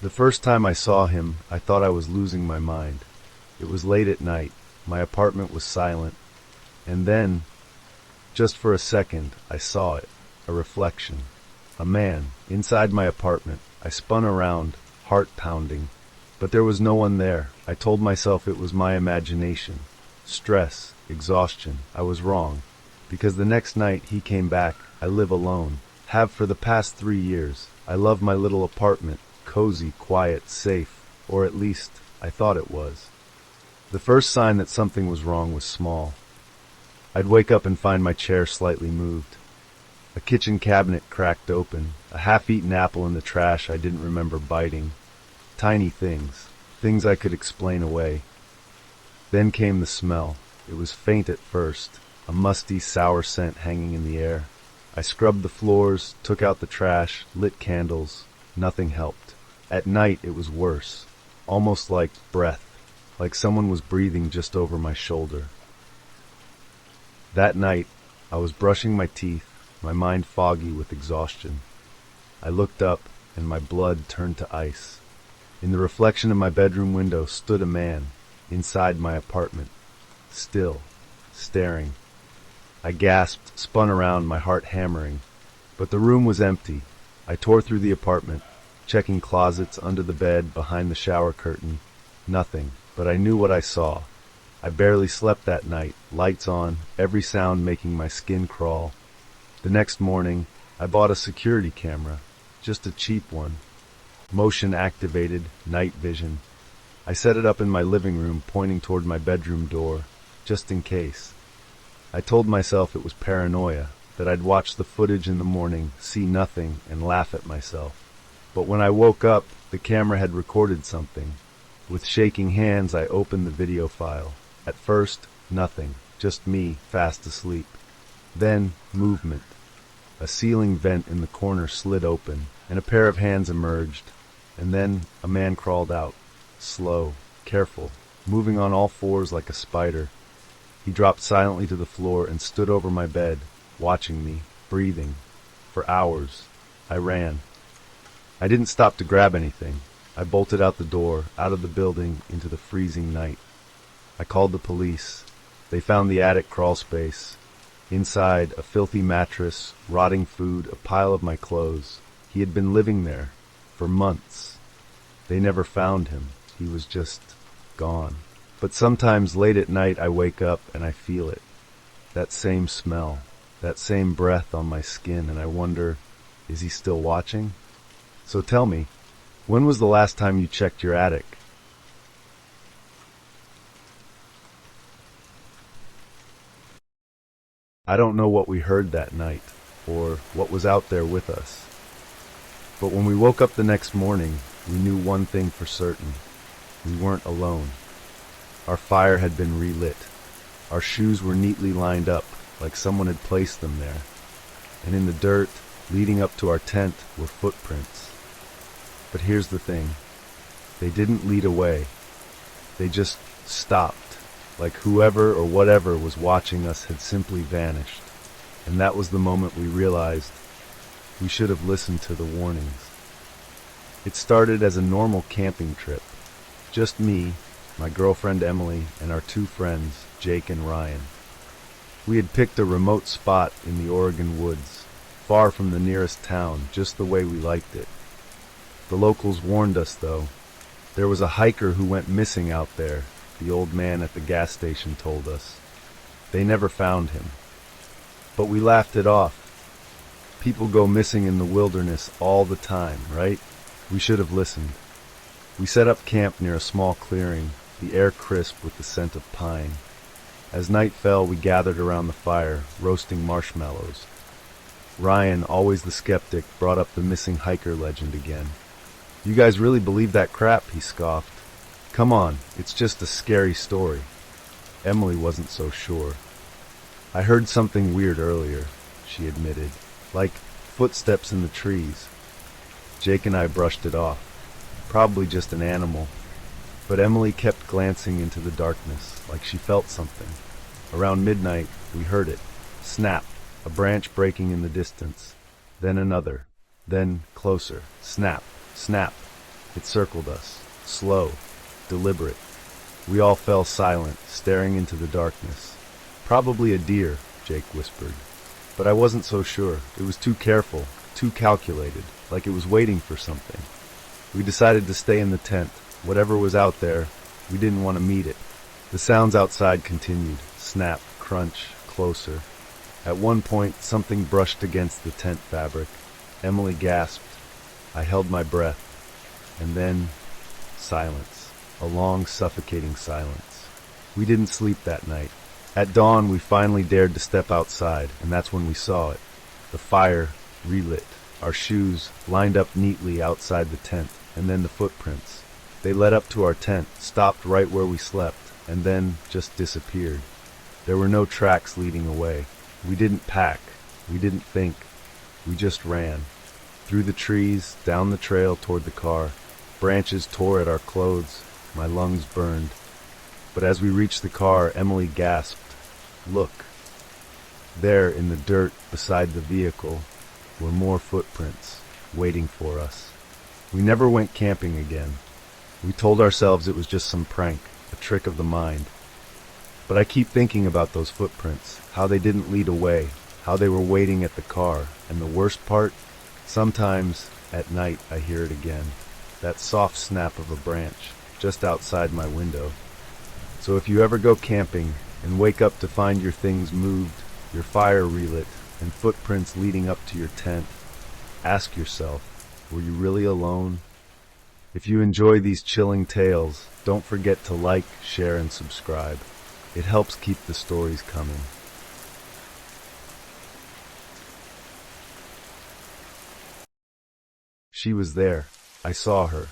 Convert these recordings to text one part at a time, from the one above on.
The first time I saw him, I thought I was losing my mind. It was late at night. My apartment was silent. And then, just for a second, I saw it. A reflection. A man, inside my apartment. I spun around, heart pounding. But there was no one there. I told myself it was my imagination. Stress, exhaustion. I was wrong. Because the next night he came back. I live alone. Have for the past 3 years. I love my little apartment. Cozy, quiet, safe. Or at least, I thought it was. The first sign that something was wrong was small. I'd wake up and find my chair slightly moved. A kitchen cabinet cracked open. A half-eaten apple in the trash I didn't remember biting. Tiny things. Things I could explain away. Then came the smell. It was faint at first. A musty, sour scent hanging in the air. I scrubbed the floors, took out the trash, lit candles. Nothing helped. At night it was worse. Almost like breath. Like someone was breathing just over my shoulder. That night, I was brushing my teeth, my mind foggy with exhaustion. I looked up, and my blood turned to ice. In the reflection of my bedroom window stood a man, inside my apartment. Still, staring. I gasped, spun around, my heart hammering. But the room was empty. I tore through the apartment, checking closets, under the bed, behind the shower curtain. Nothing, but I knew what I saw. I barely slept that night, lights on, every sound making my skin crawl. The next morning, I bought a security camera, just a cheap one. Motion activated, night vision. I set it up in my living room, pointing toward my bedroom door, just in case. I told myself it was paranoia, that I'd watch the footage in the morning, see nothing, and laugh at myself. But when I woke up, the camera had recorded something. With shaking hands, I opened the video file. At first, nothing, just me, fast asleep. Then, movement. A ceiling vent in the corner slid open, and a pair of hands emerged. And then, a man crawled out. Slow, careful, moving on all fours like a spider. He dropped silently to the floor and stood over my bed, watching me, breathing. For hours, I ran. I didn't stop to grab anything. I bolted out the door, out of the building, into the freezing night. I called the police. They found the attic crawl space. Inside, a filthy mattress, rotting food, a pile of my clothes. He had been living there for months. They never found him. He was just gone. But sometimes late at night I wake up and I feel it. That same smell, that same breath on my skin, and I wonder, is he still watching? So tell me, when was the last time you checked your attic? I don't know what we heard that night, or what was out there with us. But when we woke up the next morning, we knew one thing for certain. We weren't alone. Our fire had been relit. Our shoes were neatly lined up, like someone had placed them there. And in the dirt, leading up to our tent, were footprints. But here's the thing. They didn't lead away. They just stopped, like whoever or whatever was watching us had simply vanished. And that was the moment we realized we should have listened to the warnings. It started as a normal camping trip. Just me, my girlfriend Emily, and our 2 friends, Jake and Ryan. We had picked a remote spot in the Oregon woods, far from the nearest town, just the way we liked it. The locals warned us, though. There was a hiker who went missing out there, the old man at the gas station told us. They never found him. But we laughed it off. People go missing in the wilderness all the time, right? We should have listened. We set up camp near a small clearing, the air crisp with the scent of pine. As night fell, we gathered around the fire, roasting marshmallows. Ryan, always the skeptic, brought up the missing hiker legend again. "You guys really believe that crap?" he scoffed. "Come on, it's just a scary story." Emily wasn't so sure. "I heard something weird earlier," she admitted, "like footsteps in the trees." Jake and I brushed it off. Probably just an animal. But Emily kept glancing into the darkness, like she felt something. Around midnight, we heard it. Snap, a branch breaking in the distance. Then another. Then closer. Snap, snap. It circled us, slow, deliberate. We all fell silent, staring into the darkness. "Probably a deer," Jake whispered. But I wasn't so sure. It was too careful, too calculated, like it was waiting for something. We decided to stay in the tent. Whatever was out there, we didn't want to meet it. The sounds outside continued. Snap, crunch, closer. At one point, something brushed against the tent fabric. Emily gasped. I held my breath. And then, silence. A long, suffocating silence. We didn't sleep that night. At dawn, we finally dared to step outside, and that's when we saw it. The fire, relit. Our shoes, lined up neatly outside the tent, and then the footprints. They led up to our tent, stopped right where we slept, and then just disappeared. There were no tracks leading away. We didn't pack. We didn't think. We just ran. Through the trees, down the trail toward the car. Branches tore at our clothes. My lungs burned. But as we reached the car, Emily gasped. "Look." There, in the dirt beside the vehicle, were more footprints, waiting for us. We never went camping again. We told ourselves it was just some prank, a trick of the mind. But I keep thinking about those footprints, how they didn't lead away, how they were waiting at the car, and the worst part, sometimes at night I hear it again, that soft snap of a branch just outside my window. So if you ever go camping and wake up to find your things moved, your fire relit, and footprints leading up to your tent, ask yourself, were you really alone? If you enjoy these chilling tales, don't forget to like, share, and subscribe. It helps keep the stories coming. She was there. I saw her.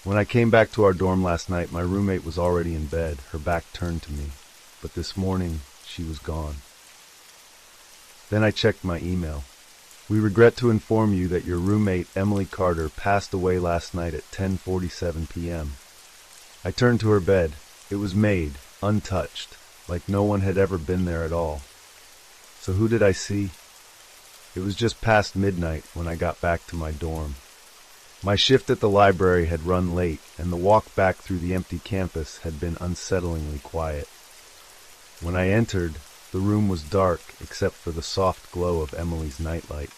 When I came back to our dorm last night, my roommate was already in bed, her back turned to me. But this morning, she was gone. Then I checked my email. We regret to inform you that your roommate, Emily Carter, passed away last night at 10:47 p.m. I turned to her bed. It was made, untouched, like no one had ever been there at all. So who did I see? It was just past midnight when I got back to my dorm. My shift at the library had run late, and the walk back through the empty campus had been unsettlingly quiet. When I entered, the room was dark except for the soft glow of Emily's nightlight.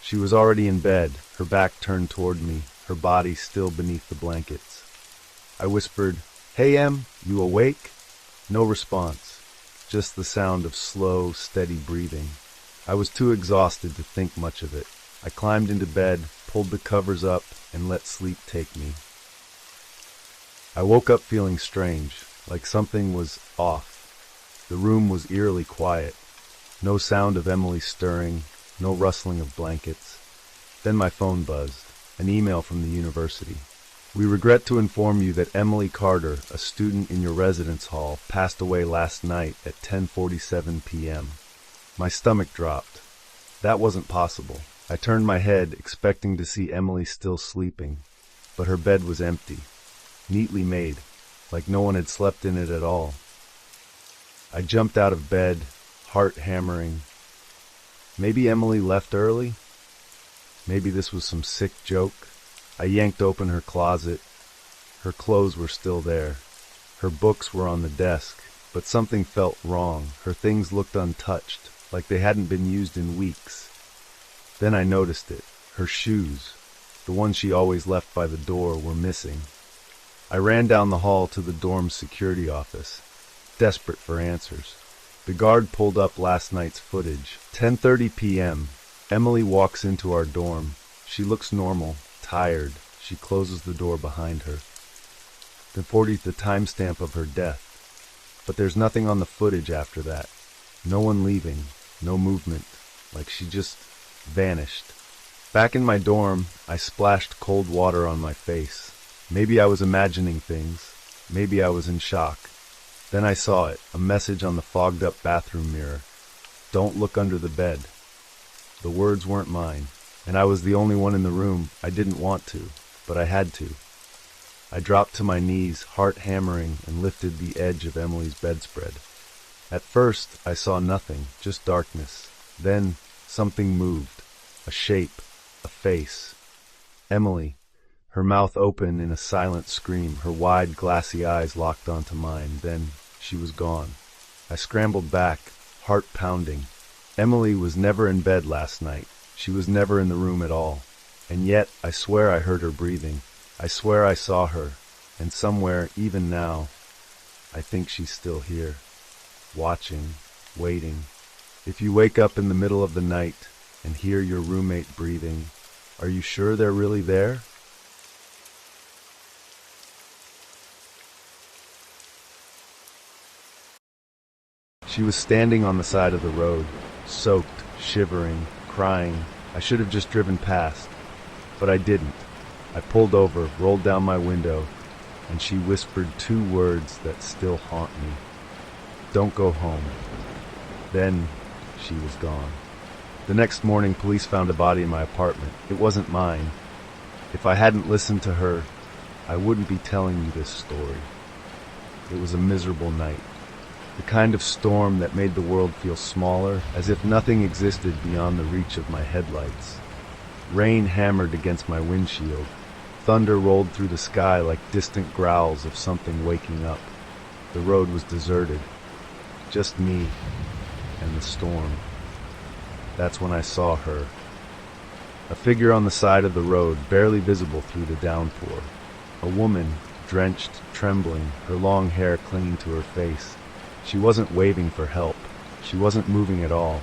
She was already in bed, her back turned toward me, her body still beneath the blankets. I whispered, "Hey, Em, you awake?" No response, just the sound of slow, steady breathing. I was too exhausted to think much of it. I climbed into bed, pulled the covers up, and let sleep take me. I woke up feeling strange, like something was off. The room was eerily quiet. No sound of Emily stirring, no rustling of blankets. Then my phone buzzed, an email from the university. "We regret to inform you that Emily Carter, a student in your residence hall, passed away last night at 10:47 p.m. My stomach dropped. That wasn't possible. I turned my head, expecting to see Emily still sleeping, but her bed was empty, neatly made, like no one had slept in it at all. I jumped out of bed, heart hammering. Maybe Emily left early? Maybe this was some sick joke? I yanked open her closet. Her clothes were still there. Her books were on the desk, but something felt wrong. Her things looked untouched, like they hadn't been used in weeks. Then I noticed it. Her shoes, the ones she always left by the door, were missing. I ran down the hall to the dorm's security office, desperate for answers. The guard pulled up last night's footage. 10:30 p.m. Emily walks into our dorm. She looks normal, tired. She closes the door behind her. Then 40's the timestamp of her death. But there's nothing on the footage after that. No one leaving, no movement, like she just vanished. Back in my dorm, I splashed cold water on my face. Maybe I was imagining things. Maybe I was in shock. Then I saw it, a message on the fogged-up bathroom mirror. "Don't look under the bed." The words weren't mine, and I was the only one in the room. I didn't want to, but I had to. I dropped to my knees, heart hammering, and lifted the edge of Emily's bedspread. At first, I saw nothing, just darkness. Then, something moved. A shape, a face. Emily. her mouth open in a silent scream, her wide, glassy eyes locked onto mine. Then she was gone. I scrambled back, heart pounding. Emily was never in bed last night. She was never in the room at all. And yet, I swear I heard her breathing. I swear I saw her. And somewhere, even now, I think she's still here. Watching, waiting. If you wake up in the middle of the night and hear your roommate breathing, are you sure they're really there? She was standing on the side of the road, soaked, shivering, crying. I should have just driven past, but I didn't. I pulled over, rolled down my window, and she whispered two words that still haunt me. Don't go home. Then she was gone. The next morning, police found a body in my apartment. It wasn't mine. If I hadn't listened to her, I wouldn't be telling you this story. It was a miserable night. The kind of storm that made the world feel smaller, as if nothing existed beyond the reach of my headlights. Rain hammered against my windshield. Thunder rolled through the sky like distant growls of something waking up. The road was deserted. Just me and the storm. That's when I saw her. A figure on the side of the road, barely visible through the downpour. A woman, drenched, trembling, her long hair clinging to her face. She wasn't waving for help. She wasn't moving at all.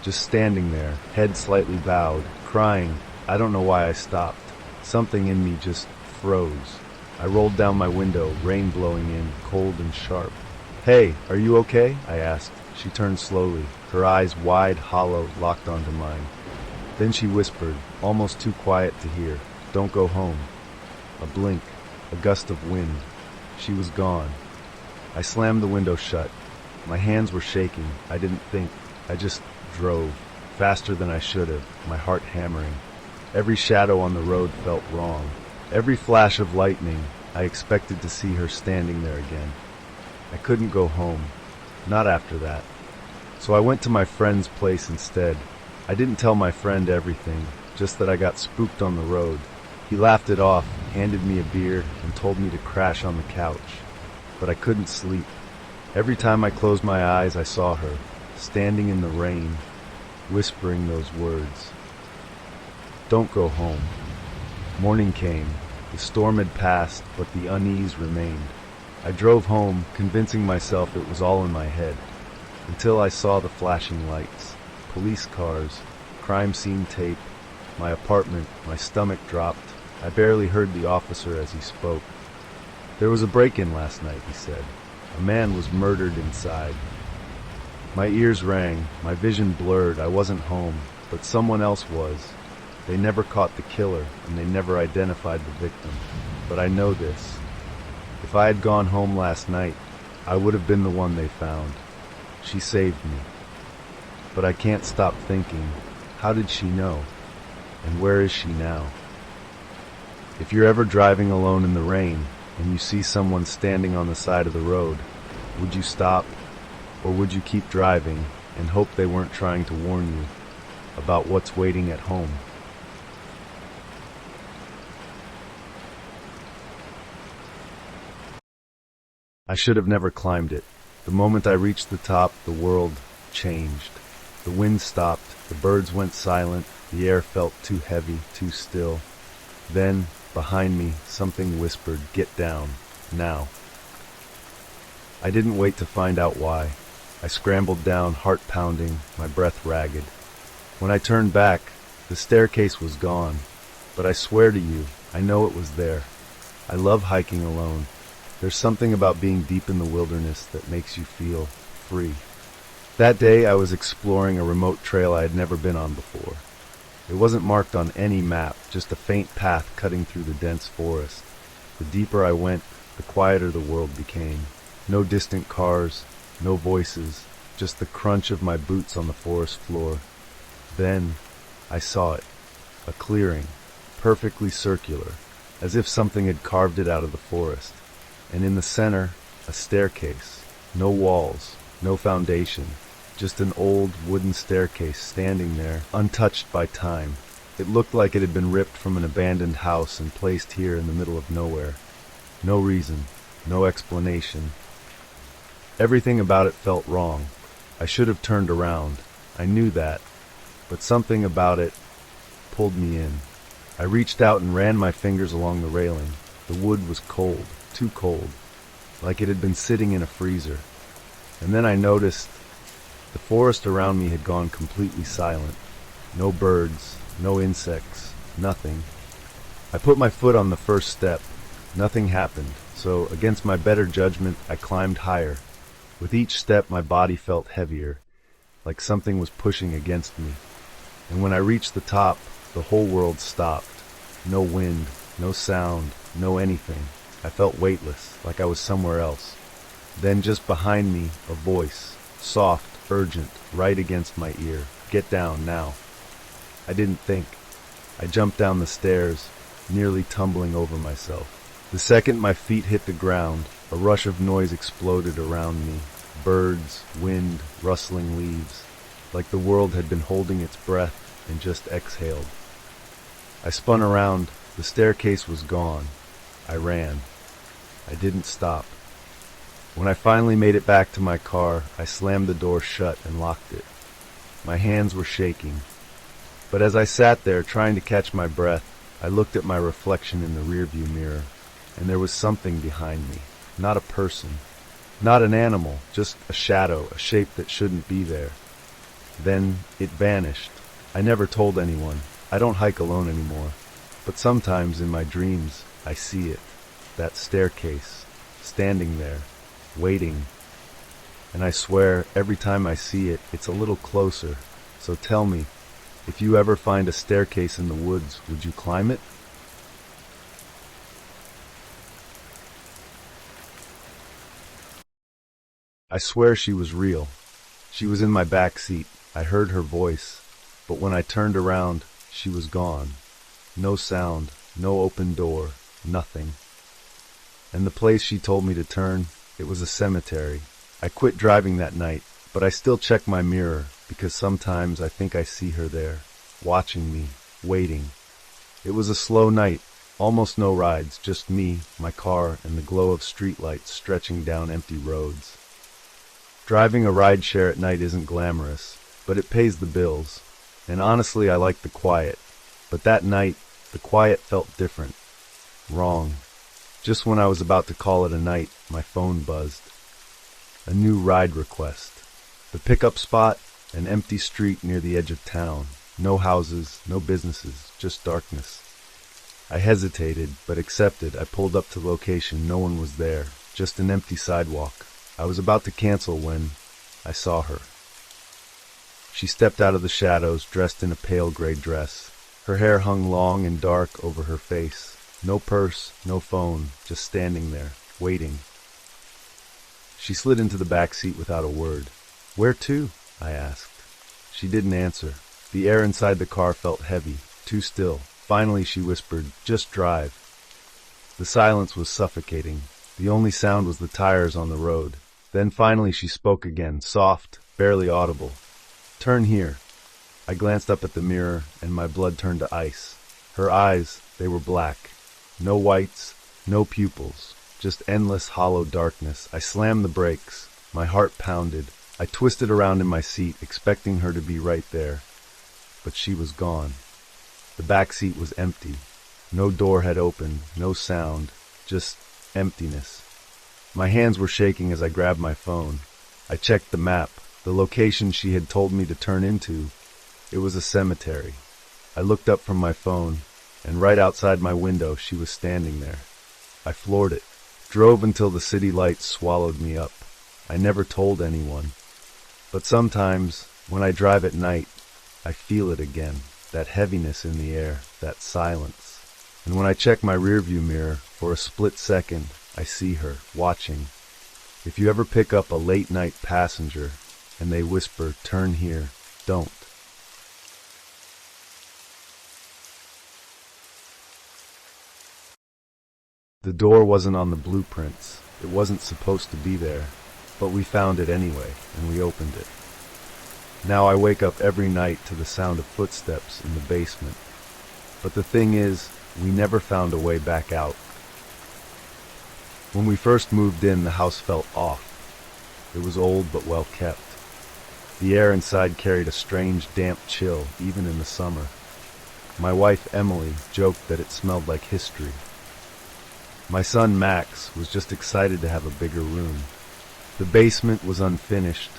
Just standing there, head slightly bowed, crying. I don't know why I stopped. Something in me just froze. I rolled down my window, rain blowing in, cold and sharp. "Hey, are you okay?" I asked. She turned slowly, her eyes wide, hollow, locked onto mine. Then she whispered, almost too quiet to hear, "Don't go home." A blink, a gust of wind. She was gone. I slammed the window shut. My hands were shaking. I didn't think. I just drove, faster than I should have, my heart hammering. Every shadow on the road felt wrong. Every flash of lightning, I expected to see her standing there again. I couldn't go home. Not after that. So I went to my friend's place instead. I didn't tell my friend everything, just that I got spooked on the road. He laughed it off, handed me a beer, and told me to crash on the couch. But I couldn't sleep. Every time I closed my eyes, I saw her, standing in the rain, whispering those words. Don't go home. Morning came. The storm had passed, but the unease remained. I drove home, convincing myself it was all in my head, until I saw the flashing lights, police cars, crime scene tape, my apartment. My stomach dropped. I barely heard the officer as he spoke. "There was a break-in last night," he said. "A man was murdered inside." My ears rang, my vision blurred. I wasn't home, but someone else was. They never caught the killer, and they never identified the victim. But I know this. If I had gone home last night, I would have been the one they found. She saved me. But I can't stop thinking, how did she know? And where is she now? If you're ever driving alone in the rain, and you see someone standing on the side of the road, would you stop, or would you keep driving and hope they weren't trying to warn you about what's waiting at home? I should have never climbed it. The moment I reached the top, the world changed. The wind stopped, the birds went silent, the air felt too heavy, too still. Then, behind me, something whispered, "Get down, now." I didn't wait to find out why. I scrambled down, heart pounding, my breath ragged. When I turned back, the staircase was gone. But I swear to you, I know it was there. I love hiking alone. There's something about being deep in the wilderness that makes you feel free. That day I was exploring a remote trail I had never been on before. It wasn't marked on any map, just a faint path cutting through the dense forest. The deeper I went, the quieter the world became. No distant cars, no voices, just the crunch of my boots on the forest floor. Then I saw it, a clearing, perfectly circular, as if something had carved it out of the forest. And in the center, a staircase. No walls, no foundation, just an old wooden staircase standing there, untouched by time. It looked like it had been ripped from an abandoned house and placed here in the middle of nowhere. No reason, no explanation. Everything about it felt wrong. I should have turned around. I knew that. But something about it pulled me in. I reached out and ran my fingers along the railing. The wood was cold, too cold, like it had been sitting in a freezer. And then I noticed the forest around me had gone completely silent. No birds, no insects, nothing. I put my foot on the first step. Nothing happened, so against my better judgment, I climbed higher. With each step, my body felt heavier, like something was pushing against me. And when I reached the top, the whole world stopped. No wind, no sound, no anything. I felt weightless, like I was somewhere else. Then just behind me, a voice, soft, urgent, right against my ear. Get down now. I didn't think. I jumped down the stairs, nearly tumbling over myself. The second my feet hit the ground, a rush of noise exploded around me. Birds, wind, rustling leaves, like the world had been holding its breath and just exhaled. I spun around. The staircase was gone. I ran. I didn't stop. When I finally made it back to my car, I slammed the door shut and locked it. My hands were shaking. But as I sat there trying to catch my breath, I looked at my reflection in the rearview mirror, and there was something behind me. Not a person. Not an animal, just a shadow, a shape that shouldn't be there. Then it vanished. I never told anyone. I don't hike alone anymore. But sometimes in my dreams, I see it. That staircase, standing there, waiting. And I swear, every time I see it, it's a little closer. So tell me, if you ever find a staircase in the woods, would you climb it? I swear she was real. She was in my back seat. I heard her voice. But when I turned around, she was gone. No sound, no open door, nothing. And the place she told me to turn, it was a cemetery. I quit driving that night, but I still check my mirror, because sometimes I think I see her there, watching me, waiting. It was a slow night, almost no rides, just me, my car, and the glow of streetlights stretching down empty roads. Driving a rideshare at night isn't glamorous, but it pays the bills. And honestly, I like the quiet. But that night, the quiet felt different. Wrong. Just when I was about to call it a night, my phone buzzed. A new ride request. The pickup spot, an empty street near the edge of town. No houses, no businesses, just darkness. I hesitated, but accepted. I pulled up to the location. No one was there, just an empty sidewalk. I was about to cancel when I saw her. She stepped out of the shadows, dressed in a pale gray dress. Her hair hung long and dark over her face. No purse, no phone, just standing there, waiting. She slid into the back seat without a word. "Where to?" I asked. She didn't answer. The air inside the car felt heavy, too still. Finally she whispered, "Just drive." The silence was suffocating. The only sound was the tires on the road. Then finally she spoke again, soft, barely audible. "Turn here." I glanced up at the mirror, and my blood turned to ice. Her eyes, they were black. No whites, no pupils, just endless hollow darkness. I slammed the brakes. My heart pounded. I twisted around in my seat, expecting her to be right there. But she was gone. The back seat was empty. No door had opened, no sound, just emptiness. My hands were shaking as I grabbed my phone. I checked the map, the location she had told me to turn into. It was a cemetery. I looked up from my phone, and right outside my window she was standing there. I floored it, drove until the city lights swallowed me up. I never told anyone. But sometimes, when I drive at night, I feel it again, that heaviness in the air, that silence. And when I check my rearview mirror, for a split second, I see her, watching. If you ever pick up a late-night passenger, and they whisper, "Turn here," don't. The door wasn't on the blueprints. It wasn't supposed to be there. But we found it anyway, and we opened it. Now I wake up every night to the sound of footsteps in the basement. But the thing is, we never found a way back out. When we first moved in, the house felt off. It was old but well kept. The air inside carried a strange, damp chill, even in the summer. My wife, Emily, joked that it smelled like history. My son, Max, was just excited to have a bigger room. The basement was unfinished.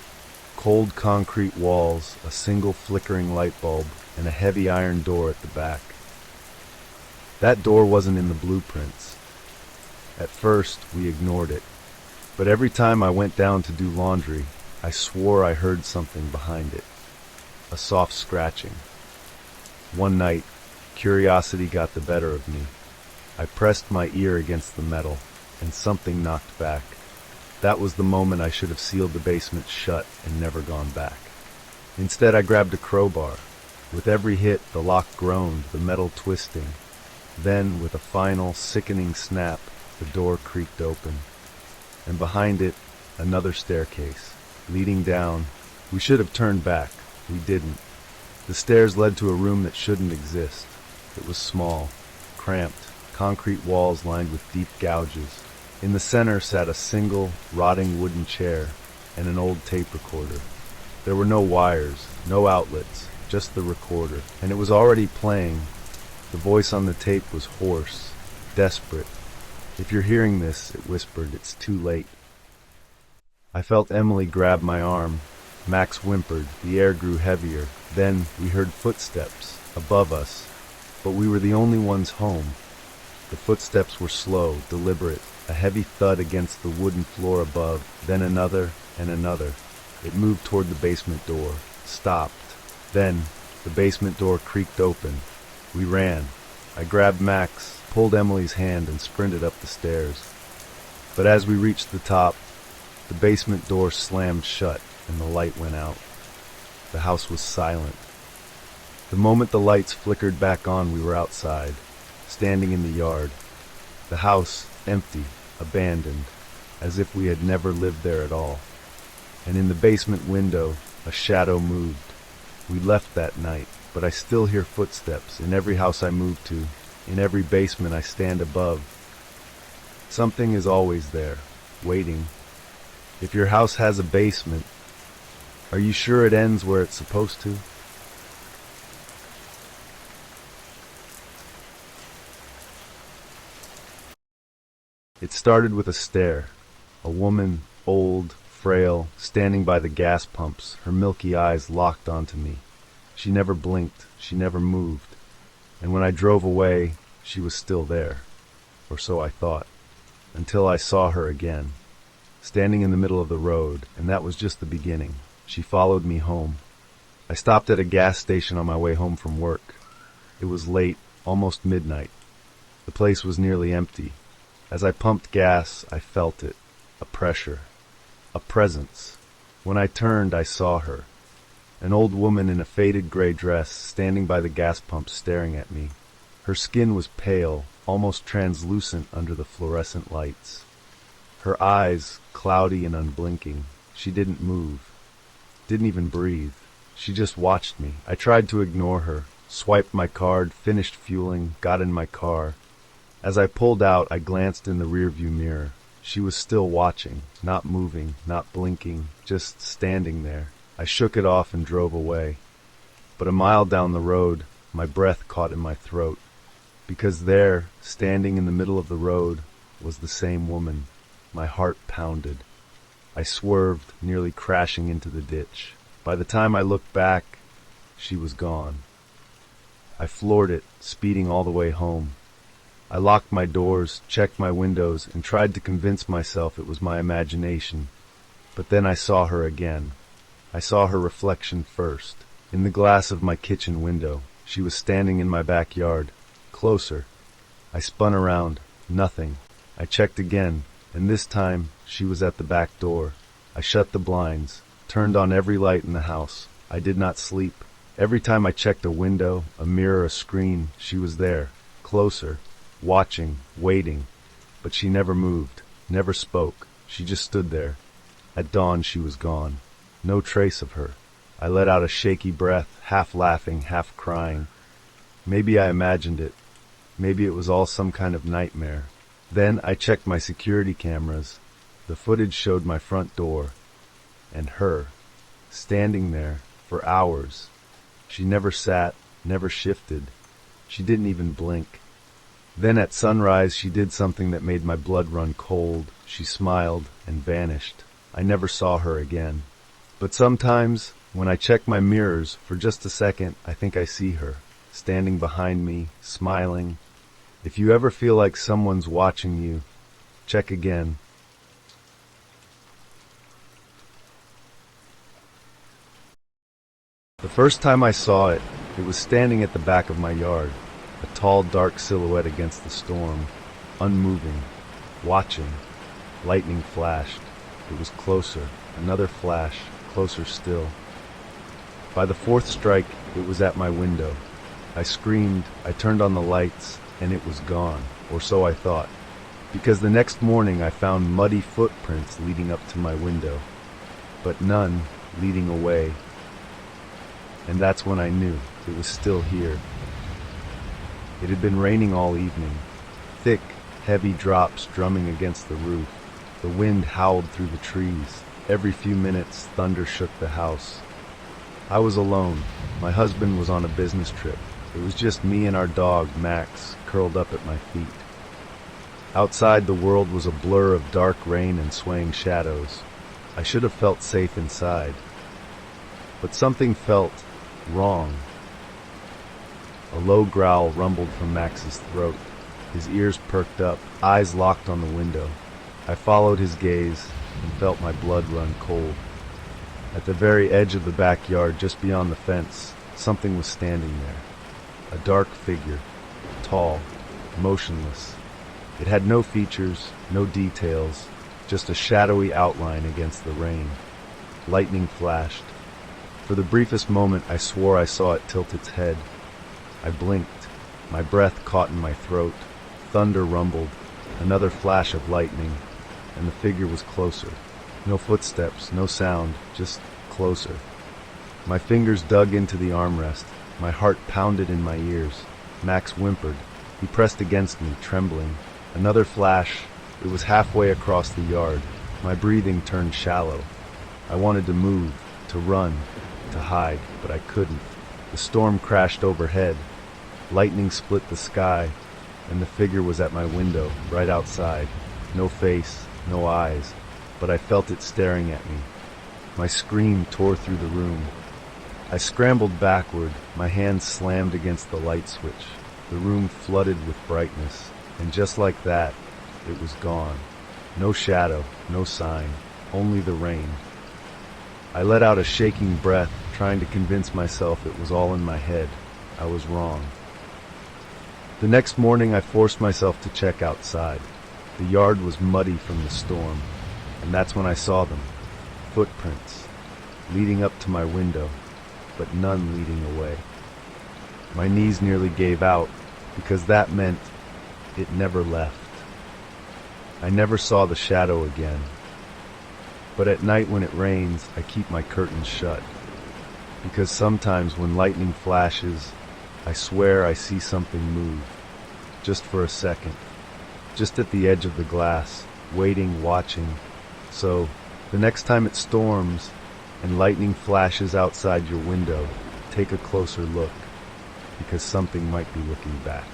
Cold concrete walls, a single flickering light bulb, and a heavy iron door at the back. That door wasn't in the blueprints. At first, we ignored it. But every time I went down to do laundry, I swore I heard something behind it. A soft scratching. One night, curiosity got the better of me. I pressed my ear against the metal, and something knocked back. That was the moment I should have sealed the basement shut and never gone back. Instead, I grabbed a crowbar. With every hit, the lock groaned, the metal twisting. Then, with a final, sickening snap, the door creaked open. And behind it, another staircase, leading down. We should have turned back. We didn't. The stairs led to a room that shouldn't exist. It was small, cramped, concrete walls lined with deep gouges. In the center sat a single, rotting wooden chair and an old tape recorder. There were no wires, no outlets, just the recorder, and it was already playing. The voice on the tape was hoarse, desperate. "If you're hearing this," it whispered, "it's too late." I felt Emily grab my arm. Max whimpered. The air grew heavier. Then we heard footsteps above us, but we were the only ones home. The footsteps were slow, deliberate, a heavy thud against the wooden floor above, then another and another. It moved toward the basement door, stopped. Then the basement door creaked open. We ran. I grabbed Max, pulled Emily's hand, and sprinted up the stairs. But as we reached the top, the basement door slammed shut and the light went out. The house was silent. The moment the lights flickered back on, we were outside, standing in the yard. The house, empty, abandoned, as if we had never lived there at all. And in the basement window, a shadow moved. We left that night, but I still hear footsteps in every house I move to, in every basement I stand above. Something is always there, waiting. If your house has a basement, are you sure it ends where it's supposed to? It started with a stare. A woman, old, frail, standing by the gas pumps, her milky eyes locked onto me. She never blinked, she never moved. And when I drove away, she was still there. Or so I thought. Until I saw her again, standing in the middle of the road, and that was just the beginning. She followed me home. I stopped at a gas station on my way home from work. It was late, almost midnight. The place was nearly empty. As I pumped gas, I felt it. A pressure. A presence. When I turned, I saw her. An old woman in a faded gray dress, standing by the gas pump staring at me. Her skin was pale, almost translucent under the fluorescent lights. Her eyes, cloudy and unblinking. She didn't move. Didn't even breathe. She just watched me. I tried to ignore her. Swiped my card, finished fueling, got in my car. As I pulled out, I glanced in the rearview mirror. She was still watching, not moving, not blinking, just standing there. I shook it off and drove away. But a mile down the road, my breath caught in my throat. Because there, standing in the middle of the road, was the same woman. My heart pounded. I swerved, nearly crashing into the ditch. By the time I looked back, she was gone. I floored it, speeding all the way home. I locked my doors, checked my windows, and tried to convince myself it was my imagination. But then I saw her again. I saw her reflection first. In the glass of my kitchen window, she was standing in my backyard. Closer. I spun around. Nothing. I checked again, and this time she was at the back door. I shut the blinds, turned on every light in the house. I did not sleep. Every time I checked a window, a mirror, a screen, she was there. Closer. Watching, waiting, but she never moved, never spoke. She just stood there. At dawn, she was gone. No trace of her. I let out a shaky breath, half laughing, half crying. Maybe I imagined it. Maybe it was all some kind of nightmare. Then I checked my security cameras. The footage showed my front door, and her, standing there for hours. She never sat, never shifted. She didn't even blink. Then at sunrise she did something that made my blood run cold. She smiled and vanished. I never saw her again. But sometimes, when I check my mirrors for just a second, I think I see her, standing behind me, smiling. If you ever feel like someone's watching you, check again. The first time I saw it, it was standing at the back of my yard, a tall, dark silhouette against the storm, unmoving, watching. Lightning flashed. It was closer. Another flash, closer still. By the fourth strike, it was at my window. I screamed, I turned on the lights, and it was gone, or so I thought, because the next morning I found muddy footprints leading up to my window, but none leading away. And that's when I knew it was still here. It had been raining all evening, thick, heavy drops drumming against the roof. The wind howled through the trees. Every few minutes, thunder shook the house. I was alone. My husband was on a business trip. It was just me and our dog, Max, curled up at my feet. Outside, the world was a blur of dark rain and swaying shadows. I should have felt safe inside. But something felt wrong. A low growl rumbled from Max's throat. His ears perked up, eyes locked on the window. I followed his gaze and felt my blood run cold. At the very edge of the backyard, just beyond the fence, something was standing there. A dark figure, tall, motionless. It had no features, no details, just a shadowy outline against the rain. Lightning flashed. For the briefest moment, I swore I saw it tilt its head. I blinked. My breath caught in my throat. Thunder rumbled. Another flash of lightning, and the figure was closer. No footsteps, no sound, just closer. My fingers dug into the armrest. My heart pounded in my ears. Max whimpered. He pressed against me, trembling. Another flash. It was halfway across the yard. My breathing turned shallow. I wanted to move, to run, to hide, but I couldn't. The storm crashed overhead. Lightning split the sky, and the figure was at my window, right outside. No face, no eyes, but I felt it staring at me. My scream tore through the room. I scrambled backward, my hands slammed against the light switch. The room flooded with brightness, and just like that, it was gone. No shadow, no sign, only the rain. I let out a shaking breath, trying to convince myself it was all in my head. I was wrong. The next morning I forced myself to check outside. The yard was muddy from the storm, and that's when I saw them. Footprints, leading up to my window, but none leading away. My knees nearly gave out, because that meant it never left. I never saw the shadow again. But at night when it rains, I keep my curtains shut, because sometimes when lightning flashes, I swear I see something move, just for a second, just at the edge of the glass, waiting, watching. So, the next time it storms and lightning flashes outside your window, take a closer look, because something might be looking back.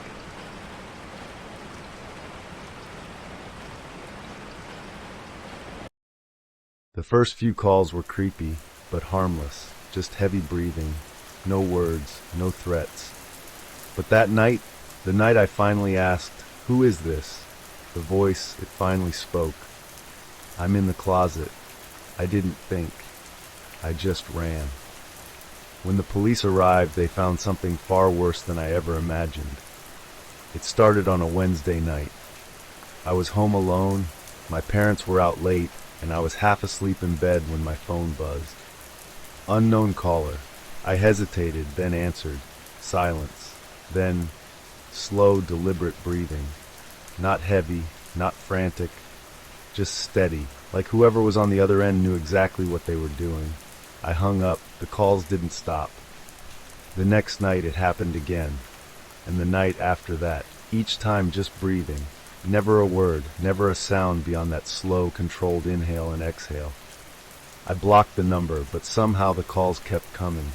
The first few calls were creepy, but harmless, just heavy breathing, no words, no threats. But that night, the night I finally asked, "Who is this?" the voice, it finally spoke. "I'm in the closet." I didn't think. I just ran. When the police arrived, they found something far worse than I ever imagined. It started on a Wednesday night. I was home alone, my parents were out late, and I was half asleep in bed when my phone buzzed. Unknown caller. I hesitated, then answered. Silence. Then slow, deliberate breathing. Not heavy, not frantic, just steady, like whoever was on the other end knew exactly what they were doing. I hung up. The calls didn't stop. The next night it happened again. and the night after that, each time just breathing. Never a word, never a sound beyond that slow, controlled inhale and exhale. I blocked the number, but somehow the calls kept coming.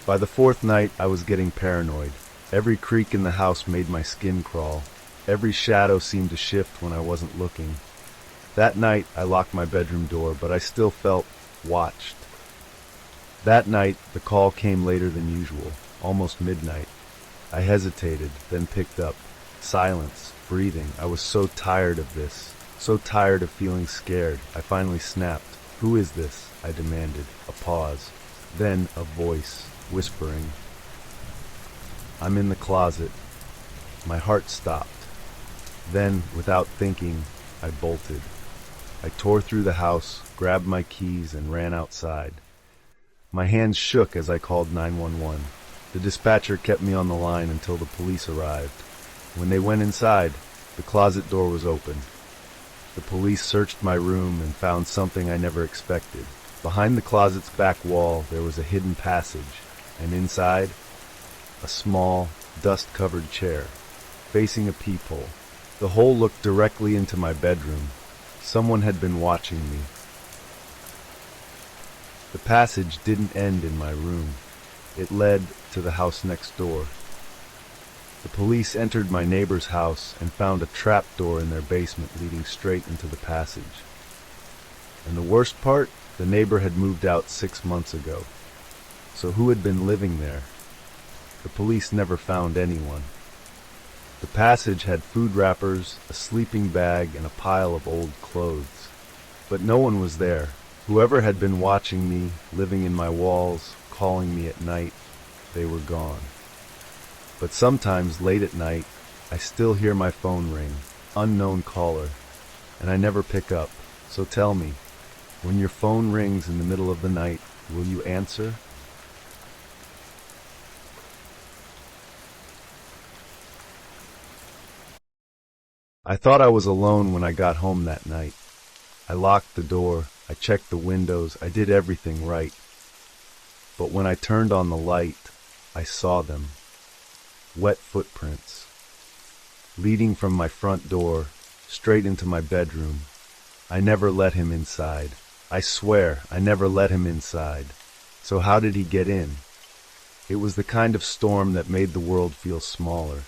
By the fourth night, I was getting paranoid. Every creak in the house made my skin crawl. Every shadow seemed to shift when I wasn't looking. That night, I locked my bedroom door, but I still felt watched. That night, the call came later than usual, almost midnight. I hesitated, then picked up. Silence, breathing. I was so tired of this, so tired of feeling scared. I finally snapped. "Who is this?" I demanded. A pause. Then a voice, whispering. "I'm in the closet." My heart stopped. Then, without thinking, I bolted. I tore through the house, grabbed my keys, and ran outside. My hands shook as I called 911. The dispatcher kept me on the line until the police arrived. When they went inside, the closet door was open. The police searched my room and found something I never expected. Behind the closet's back wall, there was a hidden passage, and inside, a small, dust-covered chair, facing a peephole. The hole looked directly into my bedroom. Someone had been watching me. The passage didn't end in my room. It led to the house next door. The police entered my neighbor's house and found a trap door in their basement leading straight into the passage. And the worst part, the neighbor had moved out 6 months ago. So who had been living there? The police never found anyone. The passage had food wrappers, a sleeping bag, and a pile of old clothes. But no one was there. Whoever had been watching me, living in my walls, calling me at night, they were gone. But sometimes, late at night, I still hear my phone ring, unknown caller, and I never pick up. So tell me, when your phone rings in the middle of the night, will you answer? I thought I was alone when I got home that night. I locked the door, I checked the windows, I did everything right. But when I turned on the light, I saw them. Wet footprints, leading from my front door, straight into my bedroom. I never let him inside. I swear, I never let him inside. So how did he get in? It was the kind of storm that made the world feel smaller.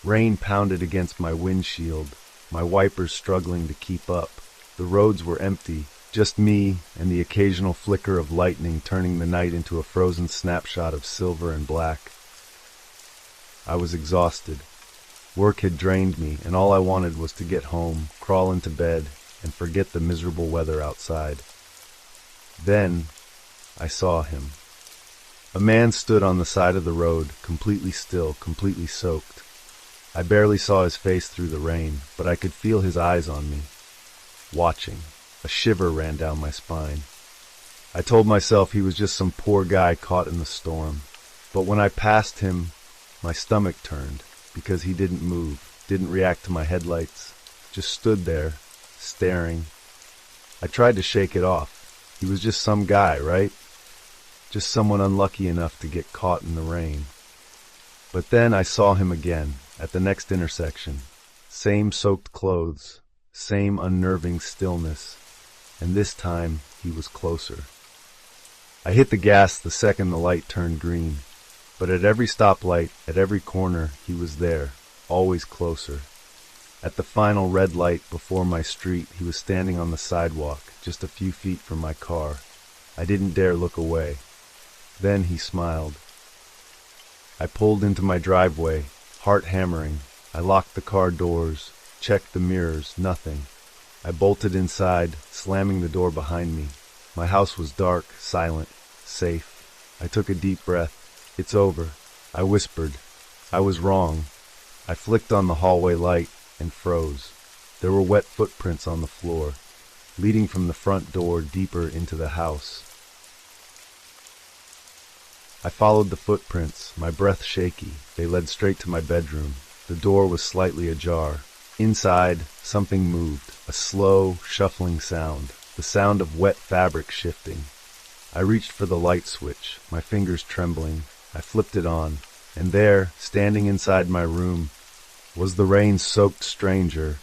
Rain pounded against my windshield, my wipers struggling to keep up. The roads were empty, just me and the occasional flicker of lightning turning the night into a frozen snapshot of silver and black. I was exhausted. Work had drained me, and all I wanted was to get home, crawl into bed, and forget the miserable weather outside. Then, I saw him. A man stood on the side of the road, completely still, completely soaked. I barely saw his face through the rain, but I could feel his eyes on me, watching. A shiver ran down my spine. I told myself he was just some poor guy caught in the storm. But when I passed him, my stomach turned, because he didn't move, didn't react to my headlights, just stood there, staring. I tried to shake it off. He was just some guy, right? Just someone unlucky enough to get caught in the rain. But then I saw him again, at the next intersection. Same soaked clothes, same unnerving stillness, and this time he was closer. I hit the gas the second the light turned green. But at every stoplight, at every corner, he was there, always closer. At the final red light before my street, he was standing on the sidewalk, just a few feet from my car. I didn't dare look away. Then he smiled. I pulled into my driveway, heart hammering. I locked the car doors, checked the mirrors, nothing. I bolted inside, slamming the door behind me. My house was dark, silent, safe. I took a deep breath. "It's over," I whispered. I was wrong. I flicked on the hallway light and froze. There were wet footprints on the floor, leading from the front door deeper into the house. I followed the footprints, my breath shaky. They led straight to my bedroom. The door was slightly ajar. Inside, something moved, a slow, shuffling sound, the sound of wet fabric shifting. I reached for the light switch, my fingers trembling. I flipped it on, And there, standing inside my room, was the rain-soaked stranger.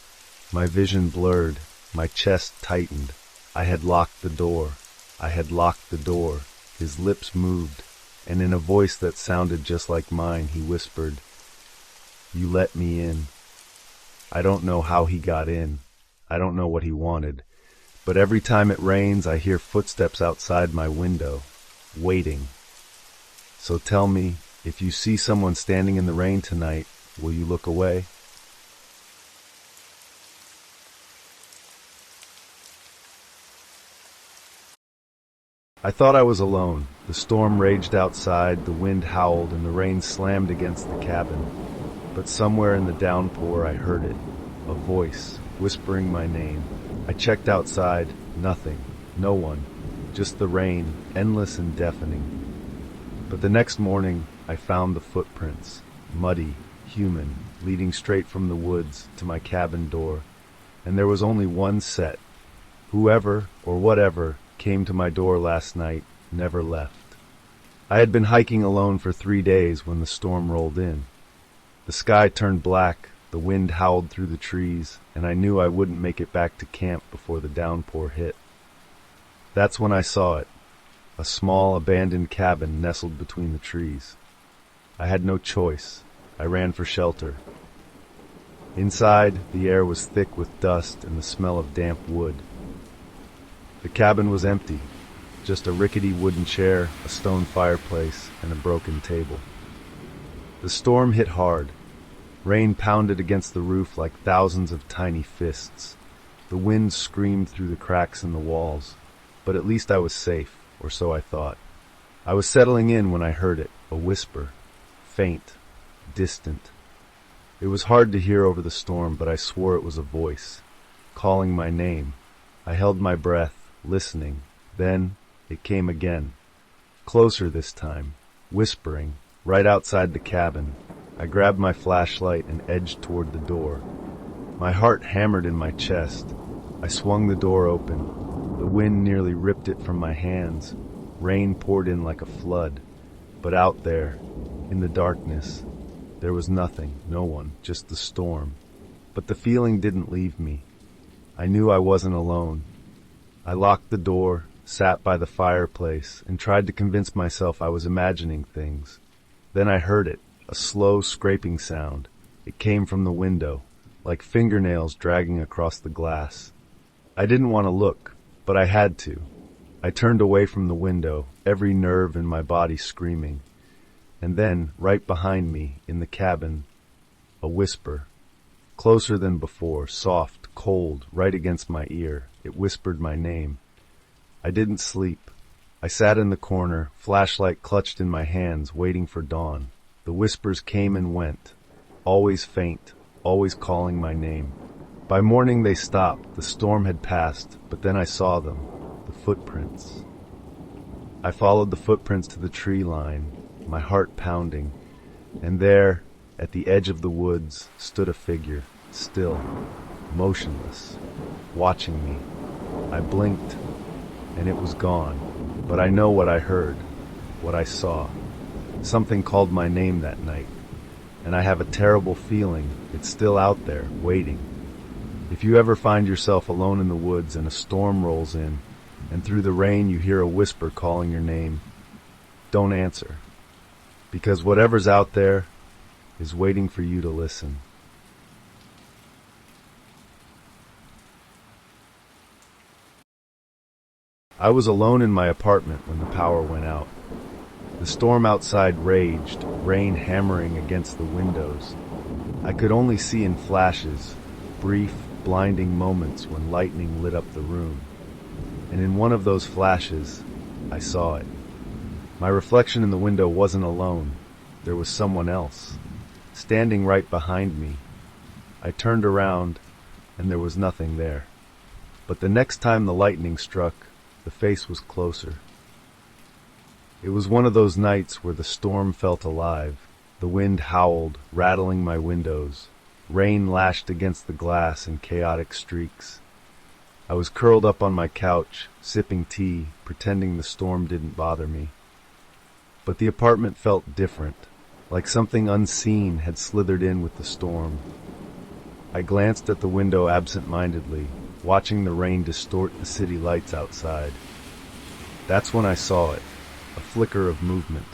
My vision blurred, my chest tightened. I had locked the door. I had locked the door. His lips moved, and in a voice that sounded just like mine, he whispered, "You let me in." I don't know how he got in. I don't know what he wanted. But every time it rains, I hear footsteps outside my window, waiting. So tell me, if you see someone standing in the rain tonight, will you look away? I thought I was alone. The storm raged outside, the wind howled, and the rain slammed against the cabin. But somewhere in the downpour I heard it, a voice, whispering my name. I checked outside, nothing, no one, just the rain, endless and deafening. But the next morning I found the footprints, muddy, human, leading straight from the woods to my cabin door. And there was only one set. Whoever, or whatever, came to my door last night never left. I had been hiking alone for 3 days when the storm rolled in. The sky turned black, the wind howled through the trees, and I knew I wouldn't make it back to camp before the downpour hit. That's when I saw it, a small abandoned cabin nestled between the trees. I had no choice. I ran for shelter. Inside, the air was thick with dust and the smell of damp wood. The cabin was empty, just a rickety wooden chair, a stone fireplace, and a broken table. The storm hit hard. Rain pounded against the roof like thousands of tiny fists. The wind screamed through the cracks in the walls, but at least I was safe, or so I thought. I was settling in when I heard it, a whisper, faint, distant. It was hard to hear over the storm, but I swore it was a voice, calling my name. I held my breath, listening. Then it came again, closer this time, whispering, right outside the cabin. I grabbed my flashlight and edged toward the door. My heart hammered in my chest. I swung the door open. The wind nearly ripped it from my hands. Rain poured in like a flood. But out there, in the darkness, there was nothing, no one, just the storm. But the feeling didn't leave me. I knew I wasn't alone. I locked the door, sat by the fireplace, and tried to convince myself I was imagining things. Then I heard it, a slow scraping sound. It came from the window, like fingernails dragging across the glass. I didn't want to look, but I had to. I turned away from the window, every nerve in my body screaming. And then, right behind me, in the cabin, a whisper. Closer than before, soft, cold, right against my ear. It whispered my name. I didn't sleep. I sat in the corner, flashlight clutched in my hands, waiting for dawn. The whispers came and went, always faint, always calling my name. By morning they stopped. The storm had passed, but then I saw them, the footprints. I followed the footprints to the tree line, my heart pounding, and there, at the edge of the woods, stood a figure, still, motionless, watching me. I blinked, and it was gone, but I know what I heard, what I saw. Something called my name that night, and I have a terrible feeling it's still out there, waiting. If you ever find yourself alone in the woods and a storm rolls in, and through the rain you hear a whisper calling your name, don't answer, because whatever's out there is waiting for you to listen. I was alone in my apartment when the power went out. The storm outside raged, rain hammering against the windows. I could only see in flashes, brief, blinding moments when lightning lit up the room. And in one of those flashes, I saw it. My reflection in the window wasn't alone. There was someone else, standing right behind me. I turned around, and there was nothing there. But the next time the lightning struck, the face was closer. It was one of those nights where the storm felt alive. The wind howled, rattling my windows. Rain lashed against the glass in chaotic streaks. I was curled up on my couch, sipping tea, pretending the storm didn't bother me. But the apartment felt different. like something unseen had slithered in with the storm. I glanced at the window absent-mindedly, watching the rain distort the city lights outside. That's when I saw it, a flicker of movement.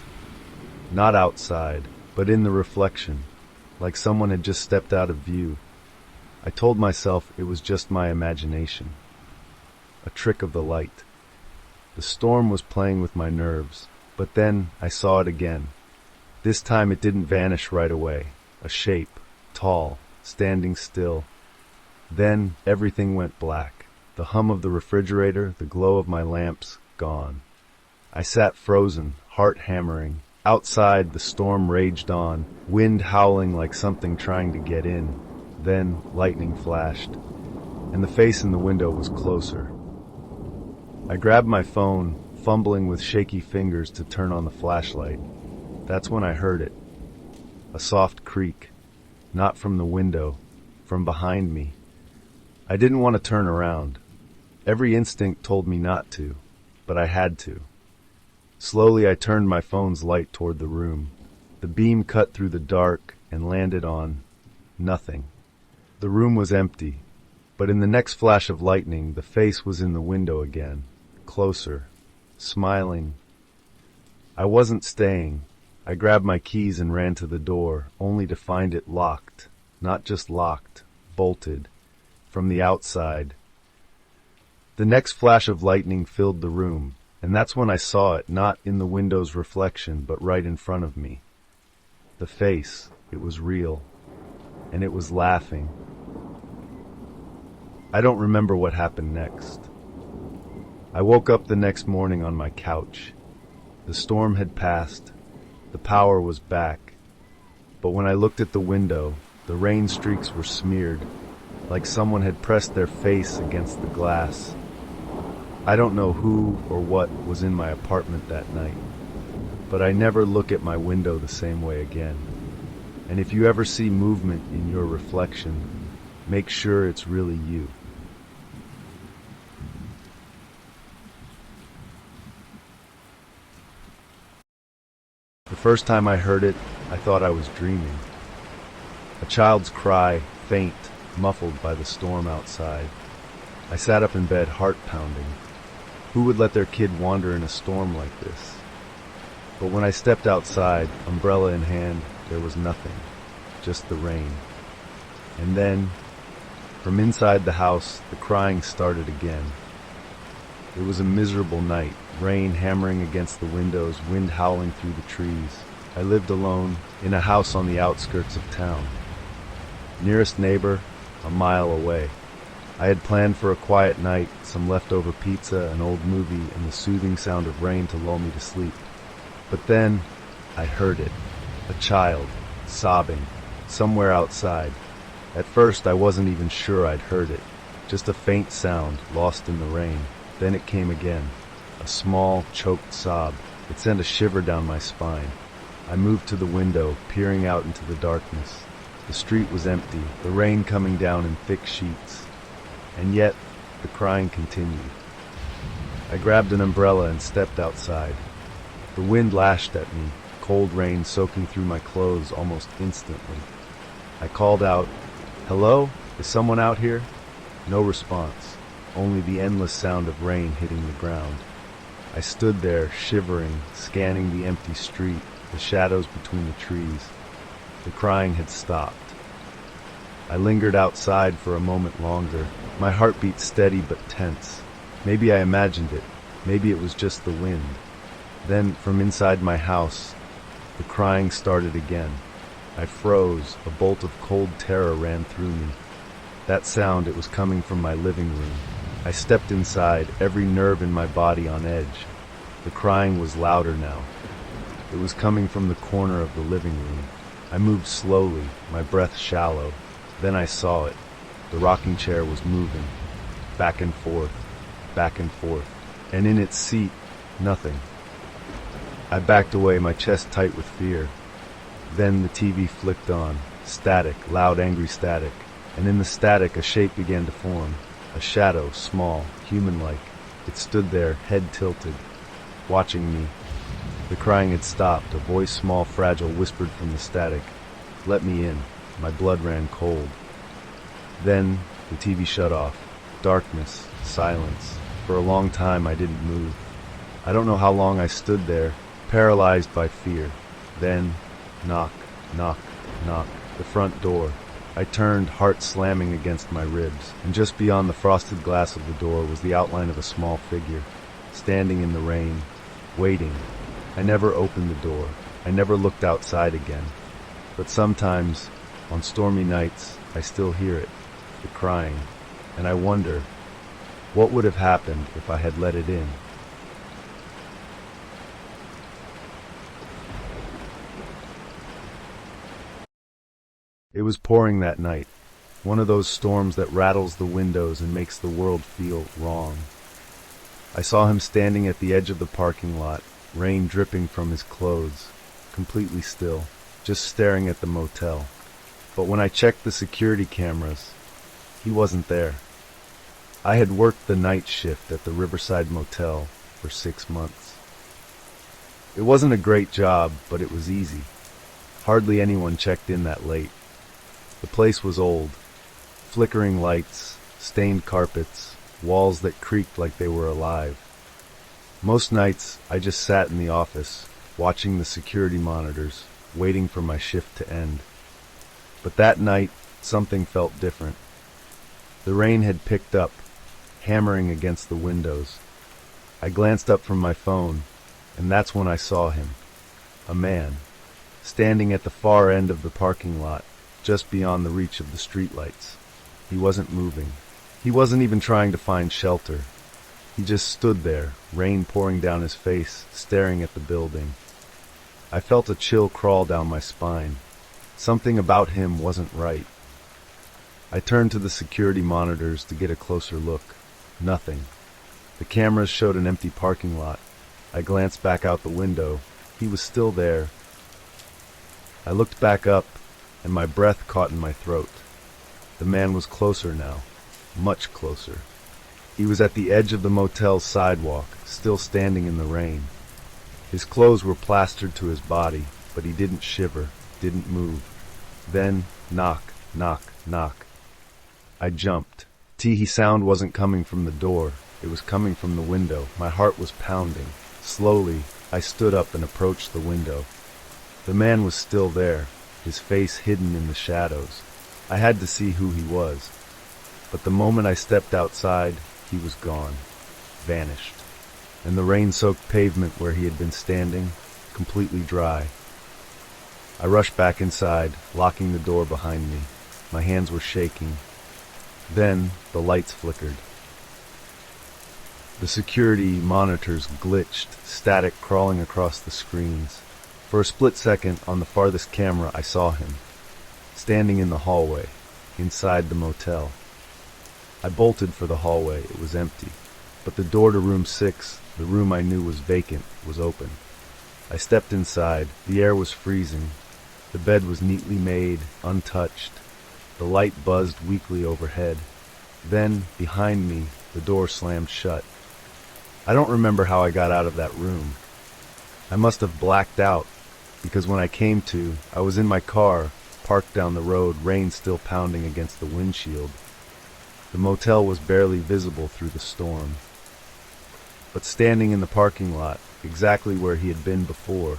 Not outside, but in the reflection, like someone had just stepped out of view. I told myself it was just my imagination. A trick of the light. The storm was playing with my nerves, but then I saw it again. This time it didn't vanish right away. A shape, tall, standing still. Then everything went black. The hum of the refrigerator, the glow of my lamps, gone. I sat frozen, heart hammering. Outside, the storm raged on, wind howling like something trying to get in. Then lightning flashed, and the face in the window was closer. I grabbed my phone, fumbling with shaky fingers to turn on the flashlight. That's when I heard it. A soft creak. Not from the window, from behind me. I didn't want to turn around. Every instinct told me not to, but I had to. Slowly I turned my phone's light toward the room. The beam cut through the dark and landed on nothing. The room was empty, but in the next flash of lightning, the face was in the window again, closer, smiling. I wasn't staying. I grabbed my keys and ran to the door, only to find it locked. Not just locked, bolted. From the outside. The next flash of lightning filled the room, and that's when I saw it, not in the window's reflection, but right in front of me. The face, it was real, and it was laughing. I don't remember what happened next. I woke up the next morning on my couch. The storm had passed. The power was back. But when I looked at the window, the rain streaks were smeared, like someone had pressed their face against the glass. I don't know who or what was in my apartment that night, but I never look at my window the same way again. And if you ever see movement in your reflection, make sure it's really you. The first time I heard it, I thought I was dreaming. A child's cry, faint, muffled by the storm outside. I sat up in bed, heart pounding. Who would let their kid wander in a storm like this? But when I stepped outside, umbrella in hand, there was nothing, just the rain. And then, from inside the house, the crying started again. It was a miserable night, rain hammering against the windows, wind howling through the trees. I lived alone, in a house on the outskirts of town. Nearest neighbor, a mile away. I had planned for a quiet night, some leftover pizza, an old movie, and the soothing sound of rain to lull me to sleep. But then, I heard it. A child, sobbing, somewhere outside. At first, I wasn't even sure I'd heard it. Just a faint sound, lost in the rain. Then it came again. A small, choked sob. It sent a shiver down my spine. I moved to the window, peering out into the darkness. The street was empty, the rain coming down in thick sheets. And yet, the crying continued. I grabbed an umbrella and stepped outside. The wind lashed at me, cold rain soaking through my clothes almost instantly. I called out, "Hello? Is someone out here?" No response, only the endless sound of rain hitting the ground. I stood there, shivering, scanning the empty street, the shadows between the trees. The crying had stopped. I lingered outside for a moment longer, my heartbeat steady but tense. Maybe I imagined it. Maybe it was just the wind. Then, from inside my house, the crying started again. I froze. A bolt of cold terror ran through me. That sound, it was coming from my living room. I stepped inside, every nerve in my body on edge. The crying was louder now. It was coming from the corner of the living room. I moved slowly, my breath shallow. Then I saw it. The rocking chair was moving, back and forth, and in its seat, nothing. I backed away, my chest tight with fear. Then the TV flicked on, static, loud, angry static, and in the static a shape began to form, a shadow, small, human-like. It stood there, head tilted, watching me. The crying had stopped. A voice, small, fragile, whispered from the static, "Let me in." My blood ran cold. Then the TV shut off. Darkness, silence. For a long time I didn't move. I don't know how long I stood there, paralyzed by fear. Then, knock, knock, knock, the front door. I turned, heart slamming against my ribs, and just beyond the frosted glass of the door was the outline of a small figure, standing in the rain, waiting. I never opened the door. I never looked outside again. But sometimes, on stormy nights, I still hear it, the crying, and I wonder, what would have happened if I had let it in? It was pouring that night, one of those storms that rattles the windows and makes the world feel wrong. I saw him standing at the edge of the parking lot, rain dripping from his clothes, completely still, just staring at the motel. But when I checked the security cameras, he wasn't there. I had worked the night shift at the Riverside Motel for 6 months. It wasn't a great job, but it was easy. Hardly anyone checked in that late. The place was old. Flickering lights, stained carpets, walls that creaked like they were alive. Most nights, I just sat in the office, watching the security monitors, waiting for my shift to end. But that night, something felt different. The rain had picked up, hammering against the windows. I glanced up from my phone, and that's when I saw him. A man, standing at the far end of the parking lot, just beyond the reach of the streetlights. He wasn't moving. He wasn't even trying to find shelter. He just stood there, rain pouring down his face, staring at the building. I felt a chill crawl down my spine. Something about him wasn't right. I turned to the security monitors to get a closer look. Nothing. The cameras showed an empty parking lot. I glanced back out the window. He was still there. I looked back up, and my breath caught in my throat. The man was closer now, much closer. He was at the edge of the motel's sidewalk, still standing in the rain. His clothes were plastered to his body, but he didn't shiver, didn't move. Then, knock, knock, knock. I jumped. Tee sound wasn't coming from the door. It was coming from the window. My heart was pounding. Slowly, I stood up and approached the window. The man was still there, his face hidden in the shadows. I had to see who he was. But the moment I stepped outside, he was gone, vanished. And the rain-soaked pavement where he had been standing, completely dry. I rushed back inside, locking the door behind me. My hands were shaking. Then the lights flickered. The security monitors glitched, static crawling across the screens. For a split second, on the farthest camera, I saw him, standing in the hallway, inside the motel. I bolted for the hallway. It was empty. But the door to room 6, the room I knew was vacant, was open. I stepped inside. The air was freezing. The bed was neatly made, untouched. The light buzzed weakly overhead. Then, behind me, the door slammed shut. I don't remember how I got out of that room. I must have blacked out, because when I came to, I was in my car, parked down the road, rain still pounding against the windshield. The motel was barely visible through the storm. But standing in the parking lot, exactly where he had been before,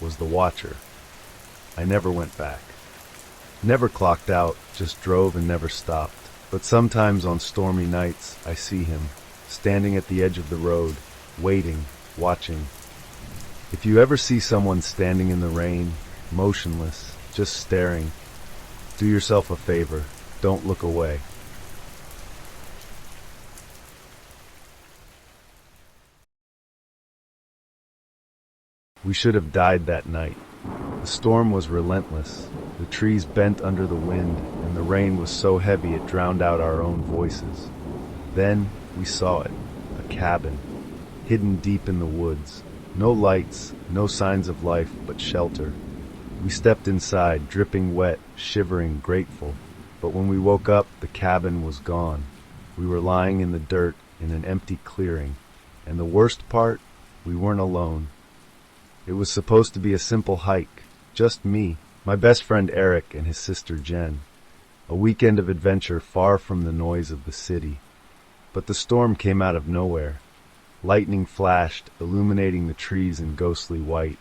was the watcher. I never went back. Never clocked out, just drove and never stopped. But sometimes on stormy nights, I see him, standing at the edge of the road, waiting, watching. If you ever see someone standing in the rain, motionless, just staring, do yourself a favor, don't look away. We should have died that night. The storm was relentless. The trees bent under the wind, and the rain was so heavy it drowned out our own voices. Then we saw it, a cabin, hidden deep in the woods. No lights, no signs of life, but shelter. We stepped inside, dripping wet, shivering, grateful. But when we woke up, the cabin was gone. We were lying in the dirt in an empty clearing. And the worst part, we weren't alone. It was supposed to be a simple hike, just me, my best friend Eric, and his sister Jen. A weekend of adventure far from the noise of the city. But the storm came out of nowhere. Lightning flashed, illuminating the trees in ghostly white.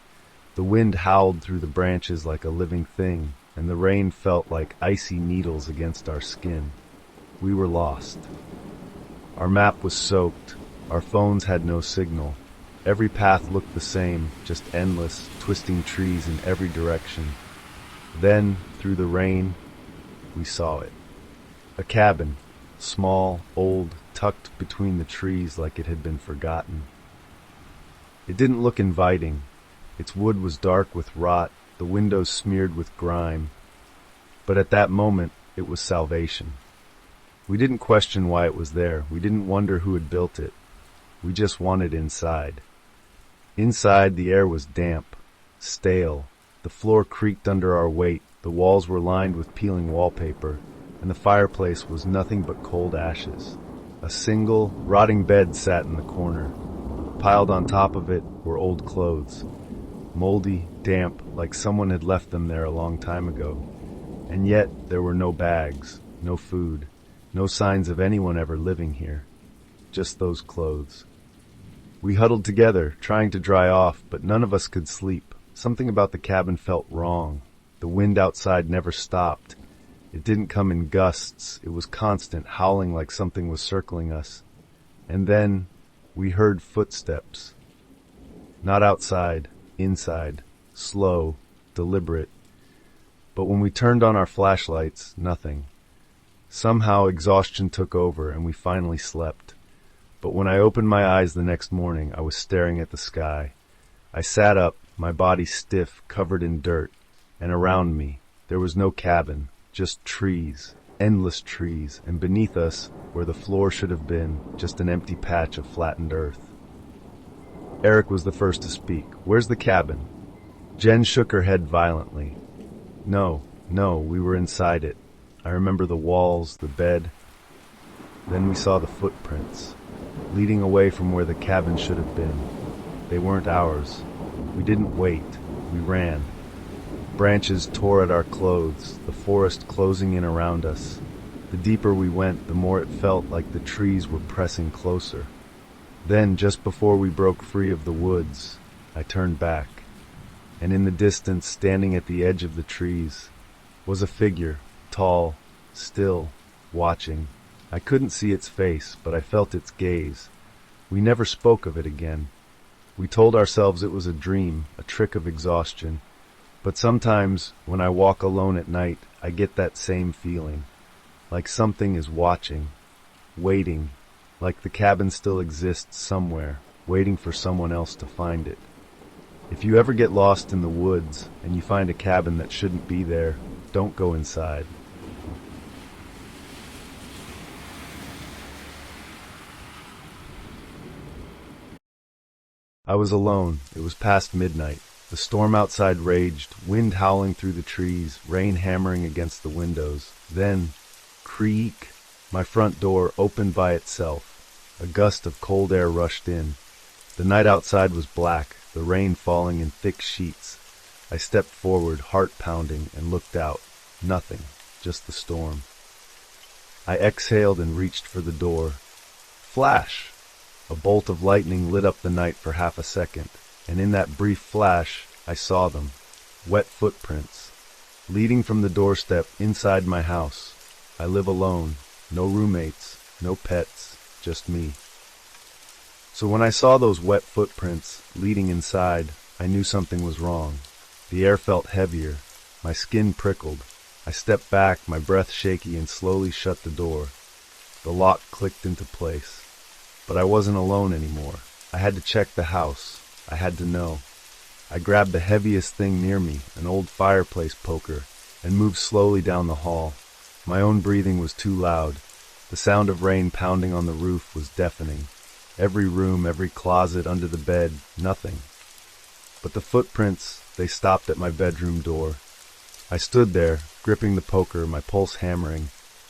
The wind howled through the branches like a living thing, and the rain felt like icy needles against our skin. We were lost. Our map was soaked. Our phones had no signal. Every path looked the same, just endless, twisting trees in every direction. Then, through the rain, we saw it. A cabin, small, old, tucked between the trees like it had been forgotten. It didn't look inviting. Its wood was dark with rot, the windows smeared with grime. But at that moment, it was salvation. We didn't question why it was there. We didn't wonder who had built it. We just wanted inside. Inside, the air was damp, stale. The floor creaked under our weight. The walls were lined with peeling wallpaper, and the fireplace was nothing but cold ashes. A single, rotting bed sat in the corner. Piled on top of it were old clothes. Moldy, damp, like someone had left them there a long time ago. And yet, there were no bags, no food, no signs of anyone ever living here. Just those clothes. We huddled together, trying to dry off, but none of us could sleep. Something about the cabin felt wrong. The wind outside never stopped. It didn't come in gusts. It was constant, howling like something was circling us. And then we heard footsteps. Not outside, inside, slow, deliberate. But when we turned on our flashlights, nothing. Somehow exhaustion took over and we finally slept. But when I opened my eyes the next morning, I was staring at the sky. I sat up, my body stiff, covered in dirt, and around me, there was no cabin, just trees, endless trees, and beneath us, where the floor should have been, just an empty patch of flattened earth. Eric was the first to speak. "Where's the cabin?" Jen shook her head violently. No, we were inside it. I remember the walls, the bed. Then we saw the footprints, leading away from where the cabin should have been. They weren't ours. We didn't wait. We ran. Branches tore at our clothes, the forest closing in around us. The deeper we went, the more it felt like the trees were pressing closer. Then, just before we broke free of the woods, I turned back. And in the distance, standing at the edge of the trees, was a figure, tall, still, watching. I couldn't see its face, but I felt its gaze. We never spoke of it again. We told ourselves it was a dream, a trick of exhaustion. But sometimes, when I walk alone at night, I get that same feeling. Like something is watching, waiting, like the cabin still exists somewhere, waiting for someone else to find it. If you ever get lost in the woods, and you find a cabin that shouldn't be there, don't go inside. I was alone. It was past midnight. The storm outside raged, wind howling through the trees, rain hammering against the windows. Then, creak, my front door opened by itself. A gust of cold air rushed in. The night outside was black, the rain falling in thick sheets. I stepped forward, heart pounding, and looked out. Nothing, just the storm. I exhaled and reached for the door. Flash! A bolt of lightning lit up the night for half a second, and in that brief flash, I saw them. Wet footprints, leading from the doorstep inside my house. I live alone, no roommates, no pets, just me. So when I saw those wet footprints leading inside, I knew something was wrong. The air felt heavier. My skin prickled. I stepped back, my breath shaky, and slowly shut the door. The lock clicked into place. But I wasn't alone anymore. I had to check the house. I had to know. I grabbed the heaviest thing near me, an old fireplace poker, and moved slowly down the hall. My own breathing was too loud. The sound of rain pounding on the roof was deafening. Every room, every closet, under the bed, nothing. But the footprints, they stopped at my bedroom door. I stood there, gripping the poker, my pulse hammering.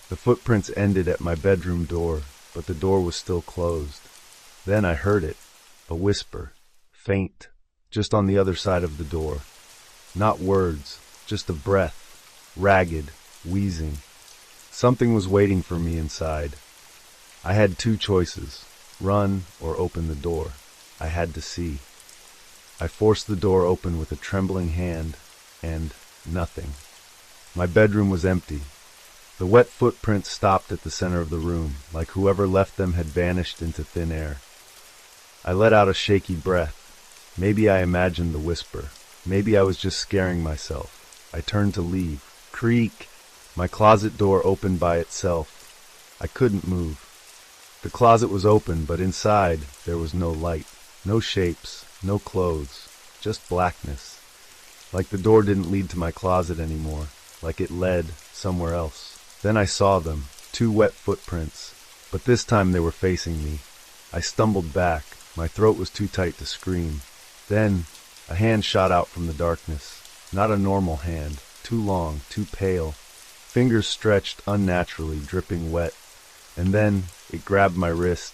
The footprints ended at my bedroom door, but the door was still closed. Then I heard it, a whisper, faint, just on the other side of the door. Not words, just a breath, ragged, wheezing. Something was waiting for me inside. I had two choices, run or open the door. I had to see. I forced the door open with a trembling hand, and nothing. My bedroom was empty. The wet footprints stopped at the center of the room, like whoever left them had vanished into thin air. I let out a shaky breath. Maybe I imagined the whisper. Maybe I was just scaring myself. I turned to leave. Creak! My closet door opened by itself. I couldn't move. The closet was open, but inside there was no light, no shapes, no clothes, just blackness. Like the door didn't lead to my closet anymore, like it led somewhere else. Then I saw them, two wet footprints, but this time they were facing me. I stumbled back. My throat was too tight to scream. Then a hand shot out from the darkness. Not a normal hand, too long, too pale. Fingers stretched unnaturally, dripping wet. And then it grabbed my wrist.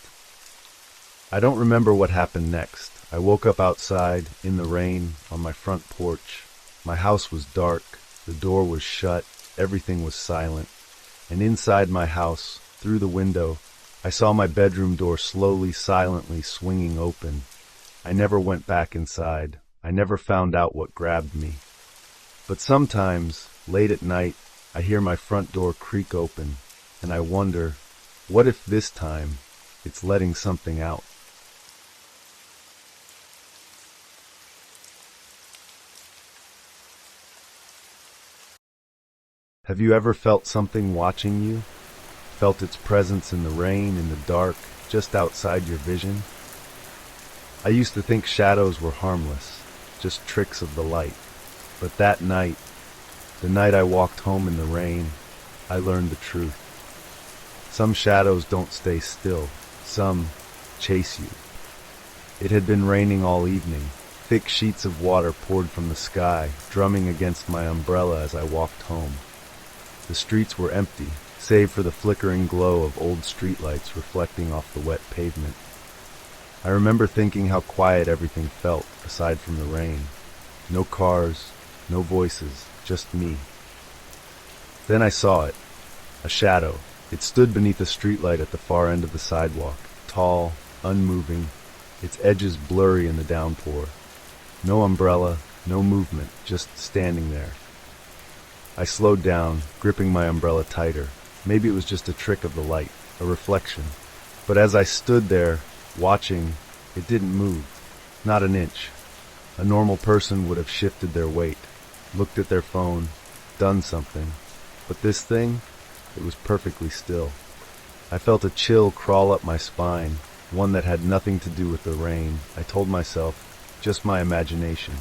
I don't remember what happened next. I woke up outside, in the rain, on my front porch. My house was dark. The door was shut. Everything was silent. And inside my house, through the window, I saw my bedroom door slowly, silently swinging open. I never went back inside. I never found out what grabbed me. But sometimes, late at night, I hear my front door creak open, and I wonder, what if this time it's letting something out? Have you ever felt something watching you? Felt its presence in the rain, in the dark, just outside your vision? I used to think shadows were harmless, just tricks of the light. But that night, the night I walked home in the rain, I learned the truth. Some shadows don't stay still. Some chase you. It had been raining all evening. Thick sheets of water poured from the sky, drumming against my umbrella as I walked home. The streets were empty, save for the flickering glow of old streetlights reflecting off the wet pavement. I remember thinking how quiet everything felt, aside from the rain. No cars, no voices, just me. Then I saw it, a shadow. It stood beneath a streetlight at the far end of the sidewalk, tall, unmoving, its edges blurry in the downpour. No umbrella, no movement, just standing there. I slowed down, gripping my umbrella tighter. Maybe it was just a trick of the light, a reflection. But as I stood there, watching, it didn't move, not an inch. A normal person would have shifted their weight, looked at their phone, done something. But this thing, it was perfectly still. I felt a chill crawl up my spine, one that had nothing to do with the rain. I told myself, just my imagination.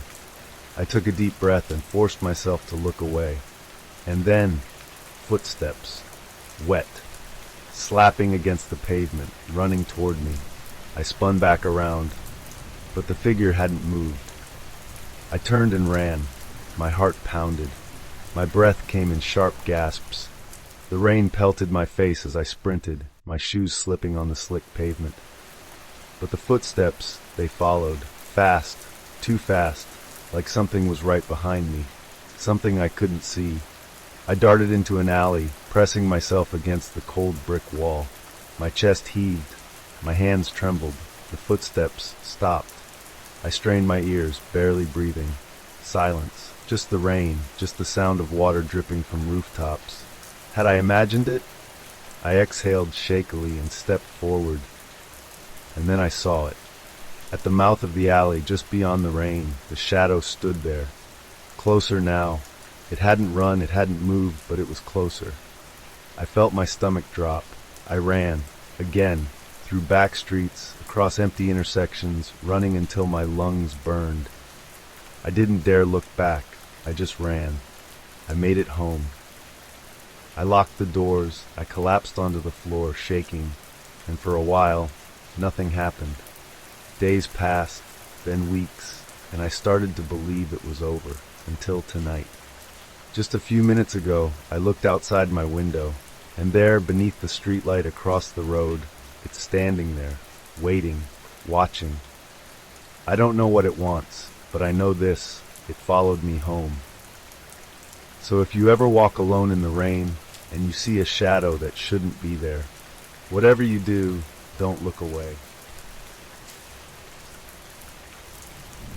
I took a deep breath and forced myself to look away. And then, footsteps, wet, slapping against the pavement, running toward me. I spun back around, but the figure hadn't moved. I turned and ran. My heart pounded. My breath came in sharp gasps. The rain pelted my face as I sprinted, my shoes slipping on the slick pavement. But the footsteps, they followed, fast, too fast, like something was right behind me, something I couldn't see. I darted into an alley, pressing myself against the cold brick wall. My chest heaved. My hands trembled. The footsteps stopped. I strained my ears, barely breathing. Silence. Just the rain, just the sound of water dripping from rooftops. Had I imagined it? I exhaled shakily and stepped forward. And then I saw it. At the mouth of the alley, just beyond the rain, the shadow stood there. Closer now. It hadn't run, it hadn't moved, but it was closer. I felt my stomach drop. I ran, again, through back streets, across empty intersections, running until my lungs burned. I didn't dare look back. I just ran. I made it home. I locked the doors. I collapsed onto the floor, shaking, and for a while, nothing happened. Days passed, then weeks, and I started to believe it was over, until tonight. Just a few minutes ago, I looked outside my window, and there, beneath the streetlight across the road, it's standing there, waiting, watching. I don't know what it wants, but I know this, it followed me home. So if you ever walk alone in the rain and you see a shadow that shouldn't be there, whatever you do, don't look away.